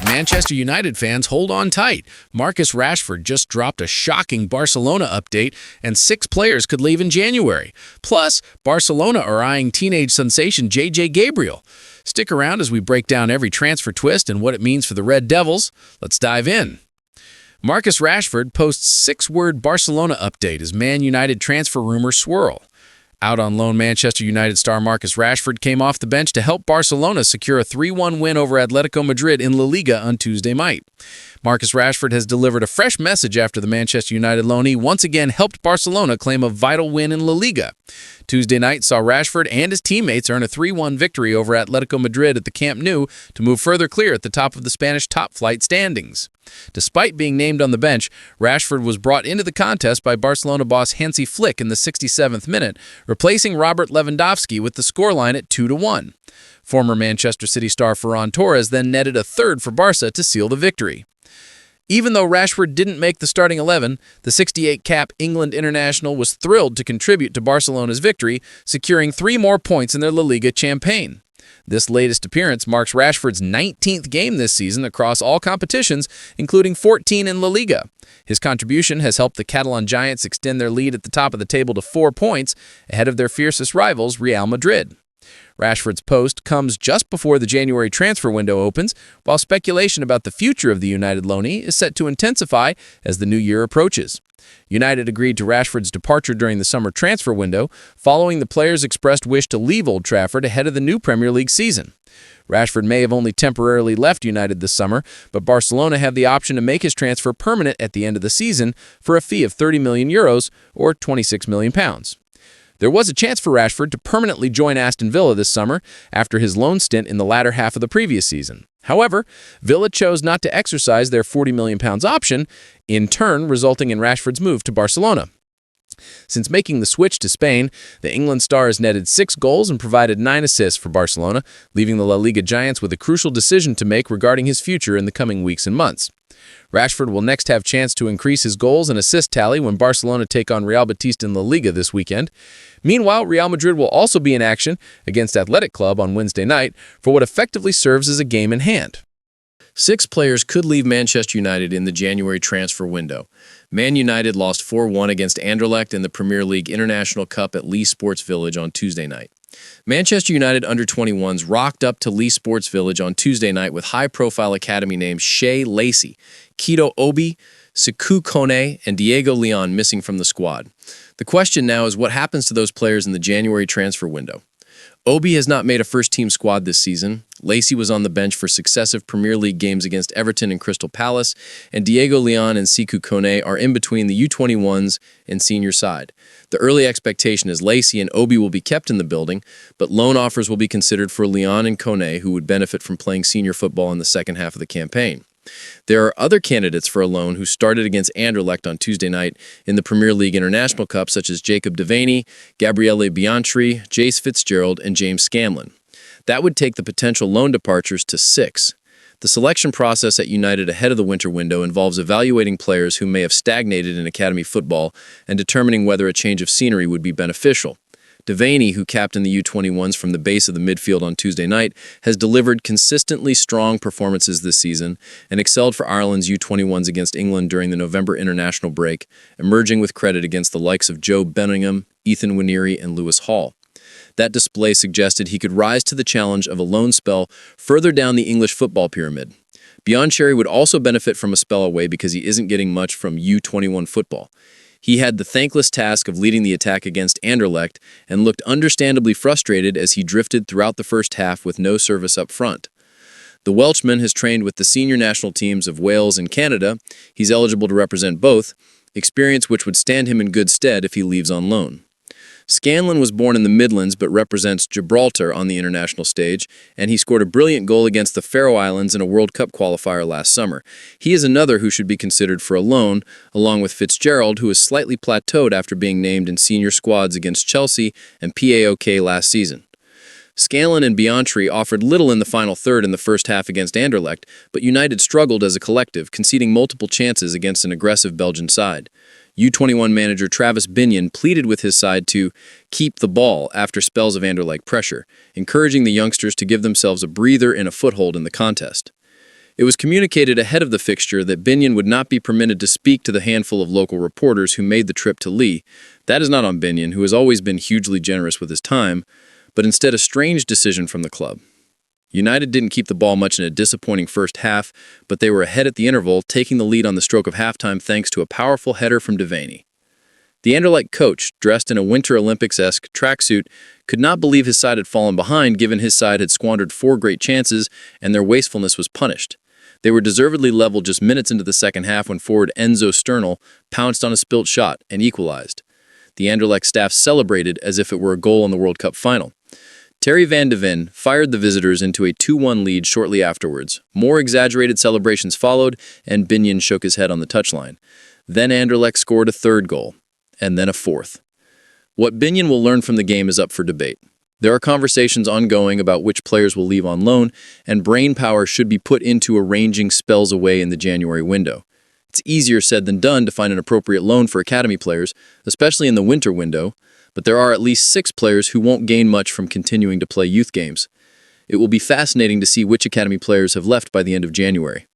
Manchester United fans, hold on tight. Marcus Rashford just dropped a shocking Barcelona update, and 6 players could leave in January. Plus, Barcelona are eyeing teenage sensation JJ Gabriel. Stick around as we break down every transfer twist and what it means for the Red Devils. Let's dive in. Marcus Rashford posts 6-word Barcelona update as Man United transfer rumors swirl. Out on loan, Manchester United star Marcus Rashford came off the bench to help Barcelona secure a 3-1 win over Atletico Madrid in La Liga on Tuesday night. Marcus Rashford has delivered a fresh message after the Manchester United loanee once again helped Barcelona claim a vital win in La Liga. Tuesday night saw Rashford and his teammates earn a 3-1 victory over Atletico Madrid at the Camp Nou to move further clear at the top of the Spanish top-flight standings. Despite being named on the bench, Rashford was brought into the contest by Barcelona boss Hansi Flick in the 67th minute, replacing Robert Lewandowski with the scoreline at 2-1. Former Manchester City star Ferran Torres then netted a third for Barca to seal the victory. Even though Rashford didn't make the starting 11, the 68-cap England international was thrilled to contribute to Barcelona's victory, securing 3 more points in their La Liga campaign. This latest appearance marks Rashford's 19th game this season across all competitions, including 14 in La Liga. His contribution has helped the Catalan Giants extend their lead at the top of the table to 4 points, ahead of their fiercest rivals, Real Madrid. Rashford's post comes just before the January transfer window opens, while speculation about the future of the United loanee is set to intensify as the new year approaches. United agreed to Rashford's departure during the summer transfer window, following the player's expressed wish to leave Old Trafford ahead of the new Premier League season. Rashford may have only temporarily left United this summer, but Barcelona have the option to make his transfer permanent at the end of the season for a fee of €30 million or £26 million. There was a chance for Rashford to permanently join Aston Villa this summer after his loan stint in the latter half of the previous season. However, Villa chose not to exercise their £40 million option, in turn resulting in Rashford's move to Barcelona. Since making the switch to Spain, the England star has netted 6 goals and provided 9 assists for Barcelona, leaving the La Liga Giants with a crucial decision to make regarding his future in the coming weeks and months. Rashford will next have chance to increase his goals and assist tally when Barcelona take on Real Betis in La Liga this weekend. Meanwhile, Real Madrid will also be in action against Athletic Club on Wednesday night for what effectively serves as a game in hand. 6 players could leave Manchester United in the January transfer window. Man United lost 4-1 against Anderlecht in the Premier League International Cup at Leigh Sports Village on Tuesday night. Manchester United under-21s rocked up to Leigh Sports Village on Tuesday night with high-profile academy names Shea Lacey, Kido Obi, Sekou Kone, and Diego Leon missing from the squad. The question now is what happens to those players in the January transfer window. Obi has not made a first-team squad this season. Lacey was on the bench for successive Premier League games against Everton and Crystal Palace, and Diego Leon and Sekou Kone are in between the U21s and senior side. The early expectation is Lacey and Obi will be kept in the building, but loan offers will be considered for Leon and Kone, who would benefit from playing senior football in the second half of the campaign. There are other candidates for a loan who started against Anderlecht on Tuesday night in the Premier League International Cup, such as Jacob Devaney, Gabriele Bianchi, Jace Fitzgerald, and James Scanlon. That would take the potential loan departures to 6. The selection process at United ahead of the winter window involves evaluating players who may have stagnated in academy football and determining whether a change of scenery would be beneficial. Devaney, who captained the U21s from the base of the midfield on Tuesday night, has delivered consistently strong performances this season and excelled for Ireland's U21s against England during the November international break, emerging with credit against the likes of Joe Bellingham, Ethan Nwaneri, and Lewis Hall. That display suggested he could rise to the challenge of a loan spell further down the English football pyramid. Bianchi would also benefit from a spell away because he isn't getting much from U21 football. He had the thankless task of leading the attack against Anderlecht and looked understandably frustrated as he drifted throughout the first half with no service up front. The Welshman has trained with the senior national teams of Wales and Canada. He's eligible to represent both, experience which would stand him in good stead if he leaves on loan. Scanlon was born in the Midlands but represents Gibraltar on the international stage, and he scored a brilliant goal against the Faroe Islands in a World Cup qualifier last summer. He is another who should be considered for a loan, along with Fitzgerald, who has slightly plateaued after being named in senior squads against Chelsea and PAOK last season. Scanlon and Bianchi offered little in the final third in the first half against Anderlecht, but United struggled as a collective, conceding multiple chances against an aggressive Belgian side. U21 manager Travis Binion pleaded with his side to keep the ball after spells of Anderlecht pressure, encouraging the youngsters to give themselves a breather and a foothold in the contest. It was communicated ahead of the fixture that Binyan would not be permitted to speak to the handful of local reporters who made the trip to Lee. That is not on Binyan, who has always been hugely generous with his time, but instead a strange decision from the club. United didn't keep the ball much in a disappointing first half, but they were ahead at the interval, taking the lead on the stroke of halftime thanks to a powerful header from Devaney. The Anderlecht coach, dressed in a Winter Olympics-esque tracksuit, could not believe his side had fallen behind given his side had squandered 4 great chances and their wastefulness was punished. They were deservedly level just minutes into the second half when forward Enzo Sternal pounced on a spilt shot and equalized. The Anderlecht staff celebrated as if it were a goal in the World Cup final. Terry van de Ven fired the visitors into a 2-1 lead shortly afterwards. More exaggerated celebrations followed, and Binyan shook his head on the touchline. Then Anderlecht scored a 3rd goal, and then a 4th. What Binyan will learn from the game is up for debate. There are conversations ongoing about which players will leave on loan, and brain power should be put into arranging spells away in the January window. It's easier said than done to find an appropriate loan for academy players, especially in the winter window, but there are at least 6 players who won't gain much from continuing to play youth games. It will be fascinating to see which academy players have left by the end of January.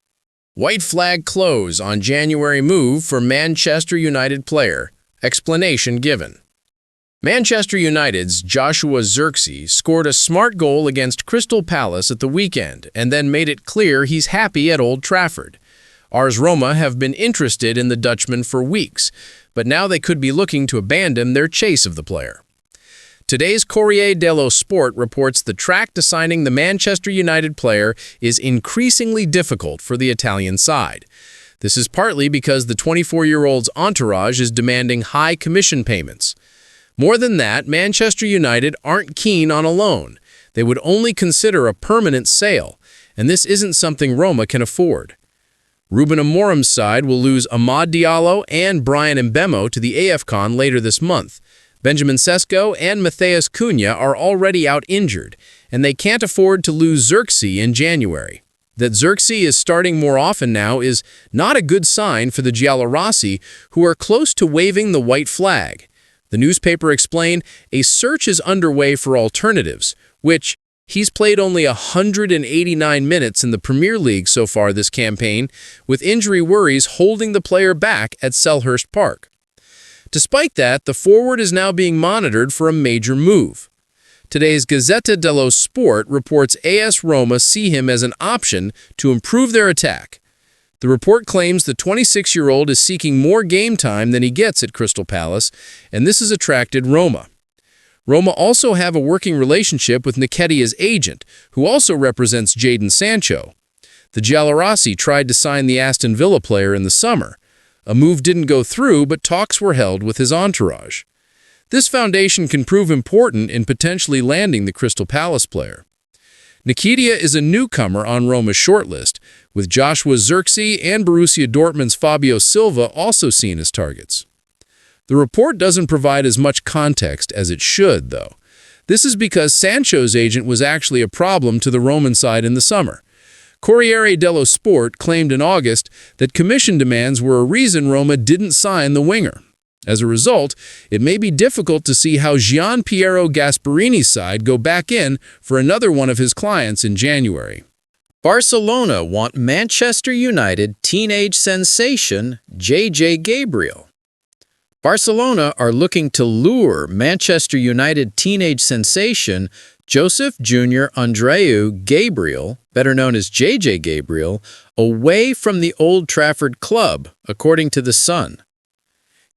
White flag close on January move for Manchester United player. Explanation given. Manchester United's Joshua Zirkzee scored a smart goal against Crystal Palace at the weekend and then made it clear he's happy at Old Trafford. AS Roma have been interested in the Dutchman for weeks, but now they could be looking to abandon their chase of the player. Today's Corriere dello Sport reports the track to signing the Manchester United player is increasingly difficult for the Italian side. This is partly because the 24-year-old's entourage is demanding high commission payments. More than that, Manchester United aren't keen on a loan. They would only consider a permanent sale, and this isn't something Roma can afford. Ruben Amorim's side will lose Amad Diallo and Brian Mbemo to the AFCON later this month. Benjamin Sesko and Matheus Cunha are already out injured, and they can't afford to lose Zirkzee in January. That Zirkzee is starting more often now is not a good sign for the Giallorossi, who are close to waving the white flag. The newspaper explained a search is underway for alternatives, which he's played only 189 minutes in the Premier League so far this campaign, with injury worries holding the player back at Selhurst Park. Despite that, the forward is now being monitored for a major move. Today's Gazzetta dello Sport reports AS Roma see him as an option to improve their attack. The report claims the 26-year-old is seeking more game time than he gets at Crystal Palace, and this has attracted Roma. Roma also have a working relationship with Nketiah's agent, who also represents Jadon Sancho. The Giallorossi tried to sign the Aston Villa player in the summer. A move didn't go through, but talks were held with his entourage. This foundation can prove important in potentially landing the Crystal Palace player. Nketiah is a newcomer on Roma's shortlist, with Joshua Zirkzee and Borussia Dortmund's Fabio Silva also seen as targets. The report doesn't provide as much context as it should, though. This is because Sancho's agent was actually a problem to the Roman side in the summer. Corriere dello Sport claimed in August that commission demands were a reason Roma didn't sign the winger. As a result, it may be difficult to see how Gian Piero Gasparini's side go back in for another one of his clients in January. Barcelona want Manchester United teenage sensation JJ Gabriel. Barcelona are looking to lure Manchester United teenage sensation Joseph Jr. Andreu Gabriel, better known as JJ Gabriel, away from the Old Trafford club, according to The Sun.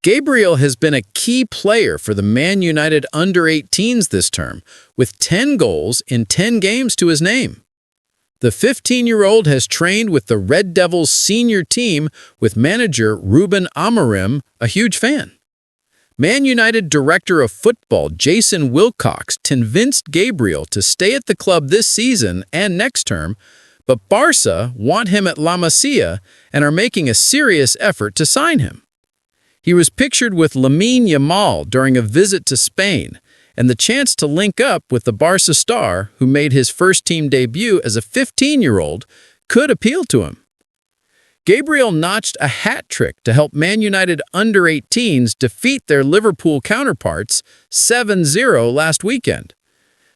Gabriel has been a key player for the Man United under-18s this term, with 10 goals in 10 games to his name. The 15-year-old has trained with the Red Devils senior team with manager Ruben Amorim, a huge fan. Man United director of football Jason Wilcox convinced Gabriel to stay at the club this season and next term, but Barca want him at La Masia and are making a serious effort to sign him. He was pictured with Lamine Yamal during a visit to Spain, and the chance to link up with the Barca star, who made his first-team debut as a 15-year-old, could appeal to him. Gabriel notched a hat trick to help Man United under-18s defeat their Liverpool counterparts 7-0 last weekend.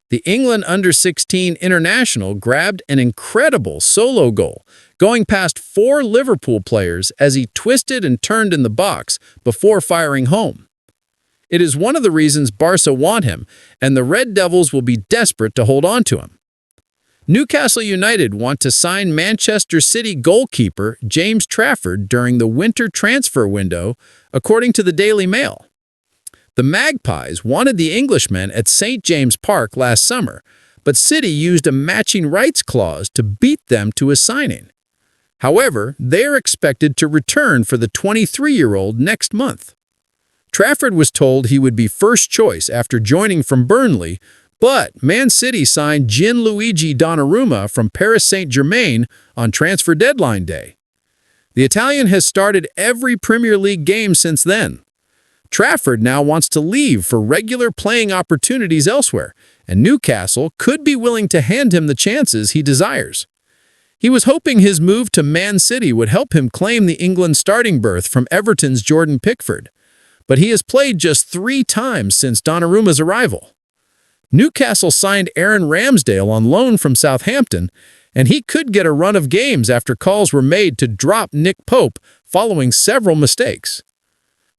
The England under-16 international grabbed an incredible solo goal, going past 4 Liverpool players as he twisted and turned in the box before firing home. It is one of the reasons Barca want him, and the Red Devils will be desperate to hold on to him. Newcastle United want to sign Manchester City goalkeeper James Trafford during the winter transfer window, according to the Daily Mail. The Magpies wanted the Englishman at St. James Park last summer, but City used a matching rights clause to beat them to a signing. However, they are expected to return for the 23-year-old next month. Trafford was told he would be first choice after joining from Burnley, but Man City signed Gianluigi Donnarumma from Paris Saint-Germain on transfer deadline day. The Italian has started every Premier League game since then. Trafford now wants to leave for regular playing opportunities elsewhere, and Newcastle could be willing to hand him the chances he desires. He was hoping his move to Man City would help him claim the England starting berth from Everton's Jordan Pickford, but he has played just 3 times since Donnarumma's arrival. Newcastle signed Aaron Ramsdale on loan from Southampton, and he could get a run of games after calls were made to drop Nick Pope following several mistakes.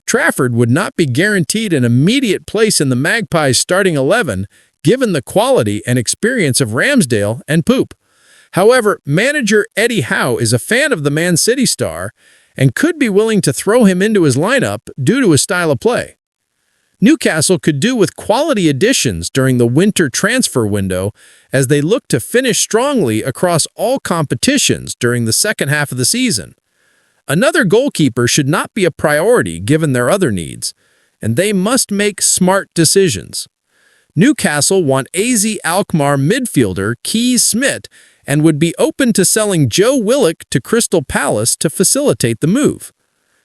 Trafford would not be guaranteed an immediate place in the Magpies' starting 11, given the quality and experience of Ramsdale and Pope. However, manager Eddie Howe is a fan of the Man City star and could be willing to throw him into his lineup due to his style of play. Newcastle could do with quality additions during the winter transfer window as they look to finish strongly across all competitions during the second half of the season. Another goalkeeper should not be a priority given their other needs, and they must make smart decisions. Newcastle want AZ Alkmaar midfielder Kees Smit and would be open to selling Joe Willock to Crystal Palace to facilitate the move.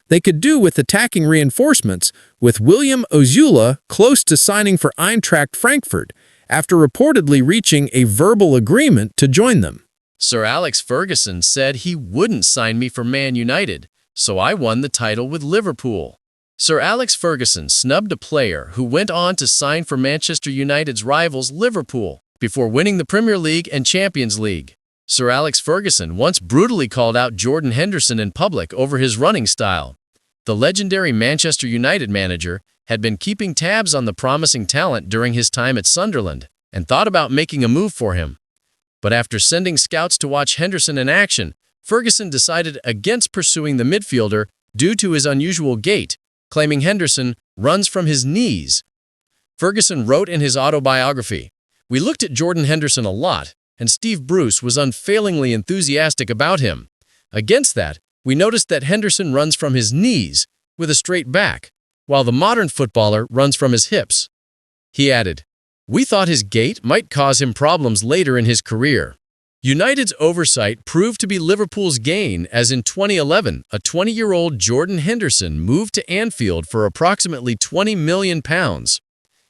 They could do with attacking reinforcements, with William Ozula close to signing for Eintracht Frankfurt after reportedly reaching a verbal agreement to join them. Sir Alex Ferguson said he wouldn't sign me for Man United, so I won the title with Liverpool. Sir Alex Ferguson snubbed a player who went on to sign for Manchester United's rivals Liverpool before winning the Premier League and Champions League. Sir Alex Ferguson once brutally called out Jordan Henderson in public over his running style. The legendary Manchester United manager had been keeping tabs on the promising talent during his time at Sunderland and thought about making a move for him. But after sending scouts to watch Henderson in action, Ferguson decided against pursuing the midfielder due to his unusual gait, claiming Henderson runs from his knees. Ferguson wrote in his autobiography, "We looked at Jordan Henderson a lot, and Steve Bruce was unfailingly enthusiastic about him. Against that, we noticed that Henderson runs from his knees with a straight back, while the modern footballer runs from his hips." He added, "We thought his gait might cause him problems later in his career." United's oversight proved to be Liverpool's gain as in 2011, a 20-year-old Jordan Henderson moved to Anfield for approximately £20 million.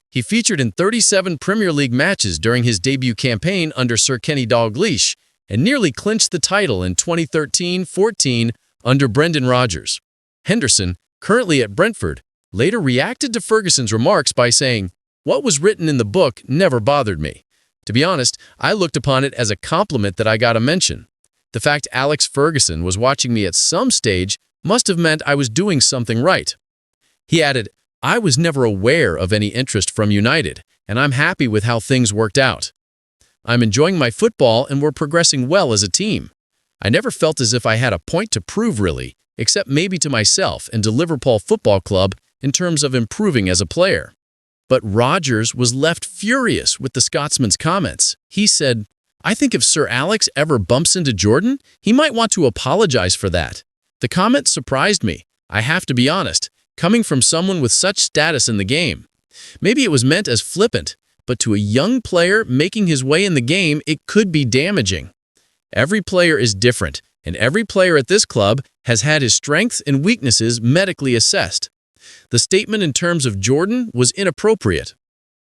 He featured in 37 Premier League matches during his debut campaign under Sir Kenny Dalglish and nearly clinched the title in 2013-14 under Brendan Rodgers. Henderson, currently at Brentford, later reacted to Ferguson's remarks by saying, "What was written in the book never bothered me. To be honest, I looked upon it as a compliment that I got a mention. The fact Alex Ferguson was watching me at some stage must have meant I was doing something right." He added, "I was never aware of any interest from United, and I'm happy with how things worked out. I'm enjoying my football and we're progressing well as a team. I never felt as if I had a point to prove really, except maybe to myself and to Liverpool Football Club in terms of improving as a player." But Rodgers was left furious with the Scotsman's comments. He said, "I think if Sir Alex ever bumps into Jordan, he might want to apologize for that." The comment surprised me, I have to be honest, coming from someone with such status in the game. Maybe it was meant as flippant, but to a young player making his way in the game, it could be damaging. Every player is different, and every player at this club has had his strengths and weaknesses medically assessed. The statement in terms of Jordan was inappropriate.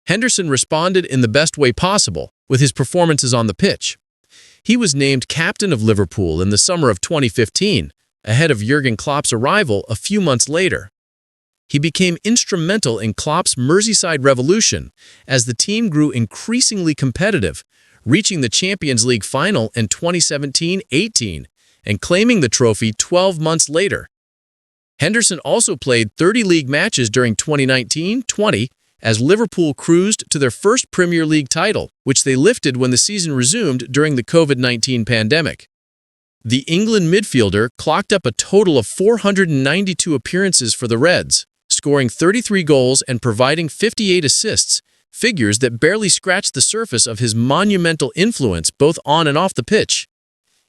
Henderson responded in the best way possible with his performances on the pitch. He was named captain of Liverpool in the summer of 2015, ahead of Jurgen Klopp's arrival a few months later. He became instrumental in Klopp's Merseyside revolution as the team grew increasingly competitive, reaching the Champions League final in 2017-18 and claiming the trophy 12 months later. Henderson also played 30 league matches during 2019-20 as Liverpool cruised to their first Premier League title, which they lifted when the season resumed during the COVID-19 pandemic. The England midfielder clocked up a total of 492 appearances for the Reds, scoring 33 goals and providing 58 assists, figures that barely scratched the surface of his monumental influence both on and off the pitch.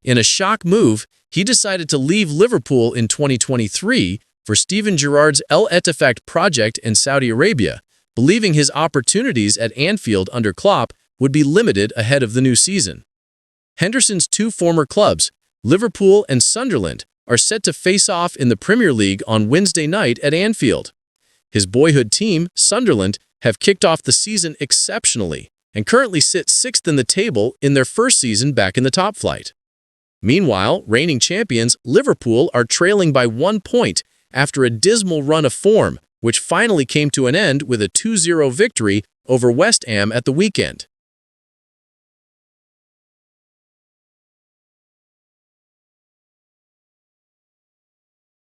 In a shock move, he decided to leave Liverpool in 2023 for Steven Gerrard's El Ettifaq project in Saudi Arabia, believing his opportunities at Anfield under Klopp would be limited ahead of the new season. Henderson's two former clubs, Liverpool and Sunderland, are set to face off in the Premier League on Wednesday night at Anfield. His boyhood team, Sunderland, have kicked off the season exceptionally and currently sit sixth in the table in their first season back in the top flight. Meanwhile, reigning champions Liverpool are trailing by 1 point after a dismal run of form, which finally came to an end with a 2-0 victory over West Ham at the weekend.